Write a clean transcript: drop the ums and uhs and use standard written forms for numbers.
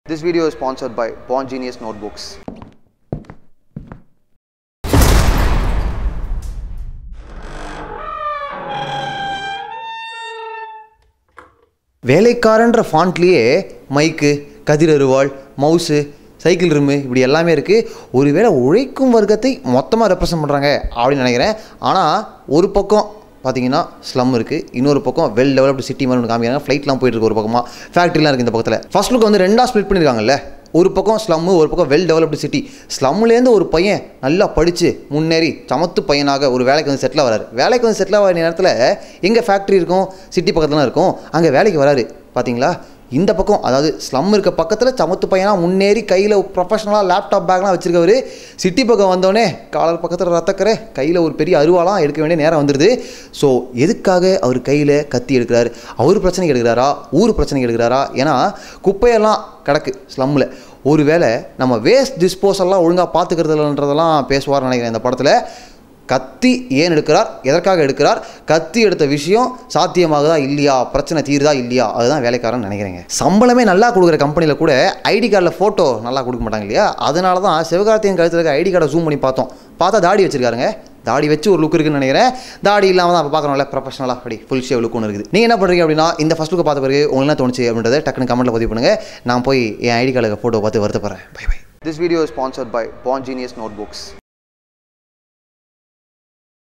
This video is sponsored by Bond Genius Notebooks. வேலைக்காரன்ற ஃபாண்ட்லயே மைக்கு, கதிர் அருவாள், mouse, cycle rim இப்படி எல்லாமே இருக்குது. ஒருவேளை உழைக்கும் வர்க்கத்தை மொத்தமாக ரெப்ரசன்ட் பண்ணுறாங்க அப்படின்னு நினைக்கிறேன். ஆனால் ஒரு பக்கம் பார்த்தீங்கன்னா ஸ்லம் இருக்குது, இன்னொரு பக்கம் வெல் டெவலப்டு சிட்டி மாதிரி ஒன்று காமிக்கிறாங்க. ஃப்ளைட்லாம் போயிட்டு இருக்கு, ஒரு பக்கமாக ஃபேக்ட்ரிலாம் இருக்குது. இந்த பக்கத்தில் ஃபர்ஸ்ட் லுக் வந்து ரெண்டாக ஸ்ப்ளிட் பண்ணியிருக்காங்கல்ல. ஒரு பக்கம் ஸ்லம்மு, ஒரு பக்கம் வெல் டெவலப்டு சிட்டி. ஸ்லம்லேருந்து ஒரு பையன் நல்லா படித்து முன்னேறி சமத்து பையனாக ஒரு வேலைக்கு வந்து செட்டில் வராரு. வேலைக்கு வந்து செட்டில் ஆகிற நேரத்தில் எங்கே ஃபேக்ட்ரி இருக்கும், சிட்டி பக்கத்தில் தான் இருக்கும், அங்கே வேலைக்கு வராரு. பார்த்தீங்களா, இந்த பக்கம் அதாவது ஸ்லம் இருக்க பக்கத்தில் சமத்து பையனாக முன்னேறி கையில் ப்ரொஃபஷனலாக லேப்டாப் பேக்லாம் வச்சுருக்கவர். சிட்டி பக்கம் வந்தோடனே காலர் பக்கத்தில் ரத்தக்கரை, கையில் ஒரு பெரிய அருவாலாம் எடுக்க வேண்டிய நேரம் வந்துடுது. ஸோ எதுக்காக அவர் கையில் கத்தி எடுக்கிறாரு? அவர் பிரச்சனைக்கு எடுக்கிறாரா, ஊர் பிரச்சனைக்கு எடுக்கிறாரா? ஏன்னா குப்பையெல்லாம் கிடக்கு ஸ்லம்மில். ஒருவேளை நம்ம வேஸ்ட் டிஸ்போசல்லாம் ஒழுங்காக பார்த்துக்கிறதுன்றதெல்லாம் பேசுவார்னு நினைக்கிறேன் இந்த படத்தில். கத்தி ஏன் எடுக்கிறார், எதற்காக எடுக்கிறார், கத்தி எடுத்த விஷயம் சாத்தியமாகுதா இல்லையா, பிரச்சனை தீருதா இல்லையா, அதுதான் வேலைக்காரன் நினைக்கிறேங்க. சம்பளமே நல்லா கொடுக்குற கம்பெனியில் கூட ஐடி கார்டில் ஃபோட்டோ நல்லா கொடுக்க மாட்டாங்க இல்லையா? அதனால தான் சிவகார்த்திகேயன் கழுத்தில் இருக்க ஐடி கார்டை ஜூம் பண்ணி பார்த்தா தாடி வச்சிருக்காருங்க. தாடி வச்சு ஒரு லுக் இருக்குன்னு நினைக்கிறேன். தாடி இல்லாமல் தான் அப்போ பார்க்குறோம்ல ப்ரொஃபஷனலாக அப்படி ஃபுல் ஷேவ் லுக் ஒன்று இருக்குது. நீங்கள் என்ன பண்ணுறீங்க அப்படின்னா, இந்த ஃபஸ்ட் லுக்கை பார்த்த பிறகு உங்களுக்கு என்ன தோணுச்சு அப்படின்றத டக்குன்னு கமெண்ட்டில் பதிவு பண்ணுங்கள். நான் போய் என் ஐடி கார்டில் ஃபோட்டோ பார்த்து வருத்தப்படுறேன். Bye bye. This video is sponsored by Bond Genius Notebooks.